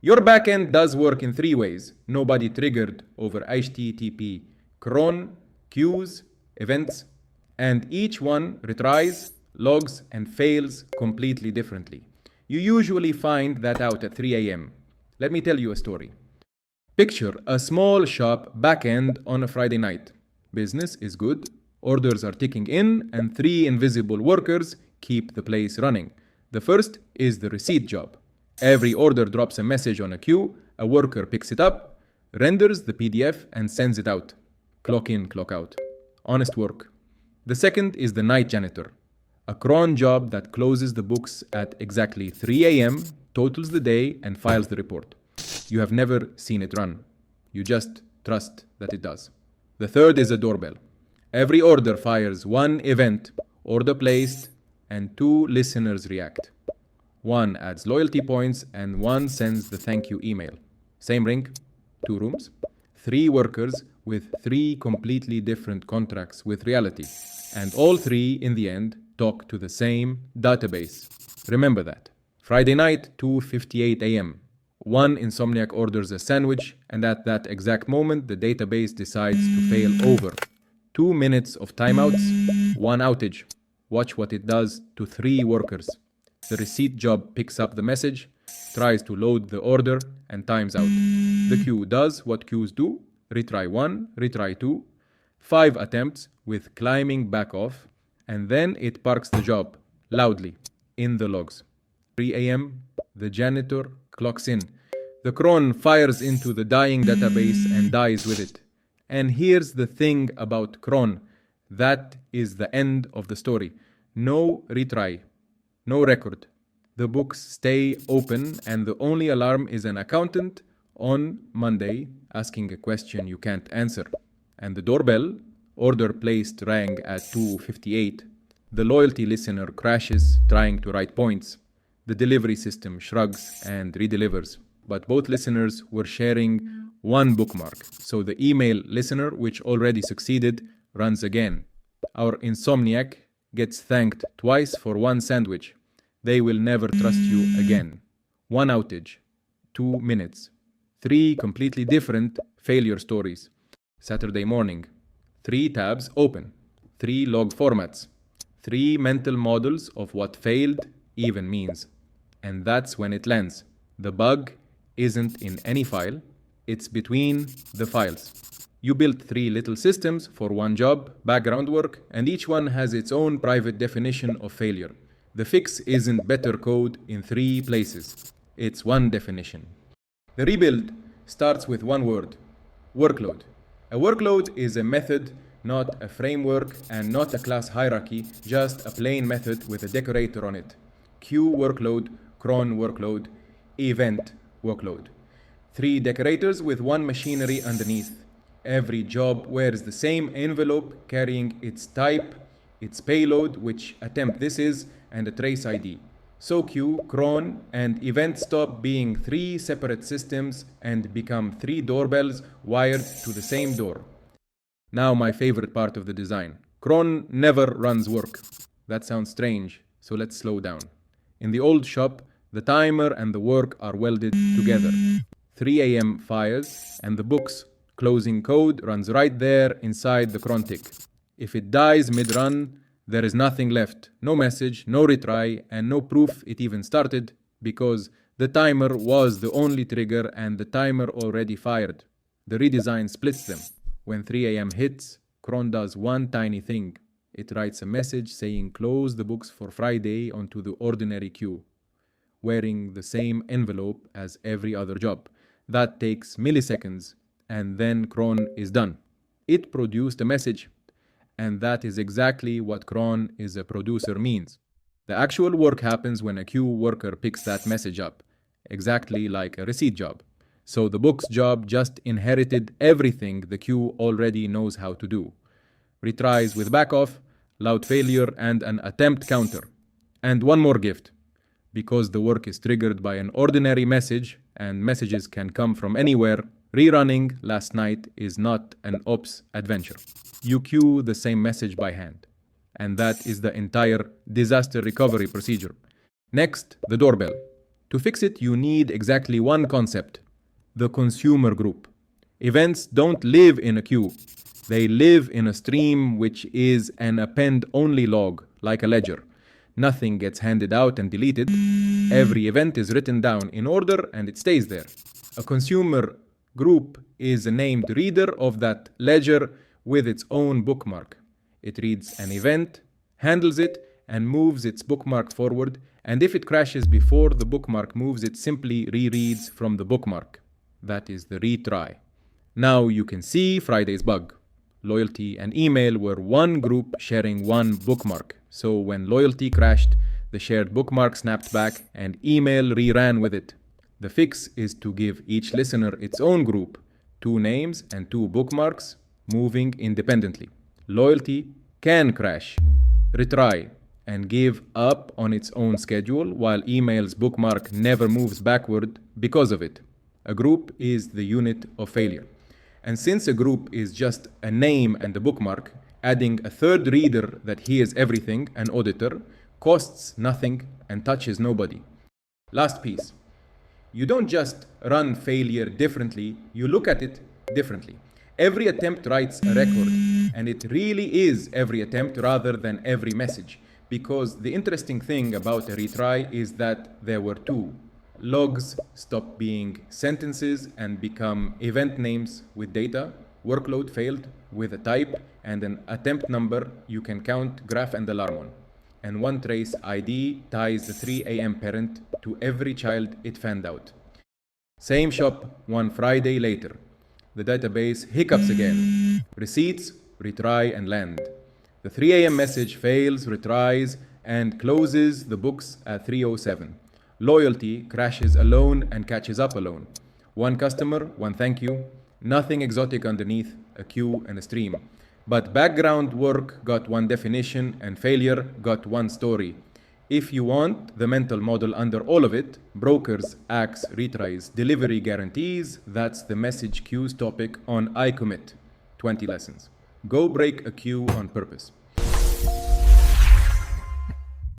Your backend does work in three ways. Nobody triggered over HTTP, cron, queues, events, and each one retries, logs, and fails completely differently. You usually find that out at 3 a.m. Let me tell you a story. Picture a small shop backend on a Friday night. Business is good, orders are ticking in, and three invisible workers keep the place running. The first is the receipt job. Every order drops a message on a queue, a worker picks it up, renders the PDF, and sends it out. Clock in, clock out. Honest work. The second is the night janitor. A cron job that closes the books at exactly 3 a.m., totals the day, and files the report. You have never seen it run. You just trust that it does. The third is a doorbell. Every order fires one event, order placed, and two listeners react. One adds loyalty points and one sends the thank you email. Same ring, two rooms, three workers with three completely different contracts with reality. And all three, in the end, talk to the same database. Remember that. Friday night, 2:58 a.m. One insomniac orders a sandwich, and at that exact moment, the database decides to fail over. 2 minutes of timeouts, one outage. Watch what it does to three workers. The receipt job picks up the message, tries to load the order, and times out. The queue does what queues do, retry 1, retry 2, 5 attempts with climbing back off, and then it parks the job, loudly, in the logs. 3 a.m., the janitor clocks in. The cron fires into the dying database and dies with it. And here's the thing about cron. That is the end of the story. No retry. No record. The books stay open and the only alarm is an accountant on Monday asking a question you can't answer. And the doorbell, order placed, rang at 2:58. The loyalty listener crashes trying to write points. The delivery system shrugs and redelivers. But both listeners were sharing one bookmark. So the email listener, which already succeeded, runs again. Our insomniac gets thanked twice for one sandwich. They will never trust you again. One outage, 2 minutes, 3 completely different failure stories. Saturday morning, 3 tabs open, 3 log formats, 3 mental models of what failed even means. And that's when it lands. The bug isn't in any file, it's between the files. You built 3 little systems for one job, background work, and each one has its own private definition of failure. The fix isn't better code in 3 places. It's one definition. The rebuild starts with one word: workload. A workload is a method, not a framework, and not a class hierarchy, just a plain method with a decorator on it. Queue workload, cron workload, event workload. 3 decorators with one machinery underneath. Every job wears the same envelope carrying its type, its payload, which attempt this is, and a trace ID. So queue, cron, and event stop being 3 separate systems and become 3 doorbells wired to the same door. Now my favorite part of the design. Cron never runs work. That sounds strange, so let's slow down. In the old shop, the timer and the work are welded together. 3 a.m. fires, and the book's closing code runs right there inside the cron tick. If it dies mid-run, there is nothing left. No message, no retry, and no proof it even started, because the timer was the only trigger and the timer already fired. The redesign splits them. When 3 a.m. hits, cron does one tiny thing. It writes a message saying close the books for Friday onto the ordinary queue, wearing the same envelope as every other job. That takes milliseconds, and then cron is done. It produced a message, and that is exactly what cron is a producer means. The actual work happens when a queue worker picks that message up, exactly like a receipt job. So the book's job just inherited everything the queue already knows how to do. Retries with backoff, loud failure, and an attempt counter. And one more gift. Because the work is triggered by an ordinary message, and messages can come from anywhere, rerunning last night is not an ops adventure. You queue the same message by hand. And that is the entire disaster recovery procedure. Next, the doorbell. To fix it, you need exactly one concept: the consumer group. Events don't live in a queue. They live in a stream, which is an append-only log, like a ledger. Nothing gets handed out and deleted. Every event is written down in order and it stays there. A consumer group is a named reader of that ledger with its own bookmark. It reads an event, handles it, and moves its bookmark forward, and if it crashes before the bookmark moves, it simply rereads from the bookmark. That is the retry. Now you can see Friday's bug. Loyalty and email were one group sharing one bookmark. So when loyalty crashed, the shared bookmark snapped back and email reran with it. The fix is to give each listener its own group, 2 names and 2 bookmarks, moving independently. Loyalty can crash, retry, and give up on its own schedule, while email's bookmark never moves backward because of it. A group is the unit of failure. And since a group is just a name and a bookmark, adding a third reader that hears everything, an auditor, costs nothing and touches nobody. Last piece. You don't just run failure differently, you look at it differently. Every attempt writes a record, and it really is every attempt rather than every message, because the interesting thing about a retry is that there were 2. Logs stop being sentences and become event names with data. Workload failed with a type and an attempt number you can count, graph, and alarm on. And one trace ID ties the 3 a.m. parent to every child it fanned out. Same shop 1 Friday later. The database hiccups again. Receipts, retry, and land. The 3 a.m. message fails, retries, and closes the books at 3:07. Loyalty crashes alone and catches up alone. 1 customer, 1 thank you. Nothing exotic underneath, a queue and a stream. But background work got 1 definition and failure got 1 story. If you want the mental model under all of it, brokers, acts, retries, delivery guarantees, that's the message queues topic on I Commit, 20 lessons. Go break a queue on purpose.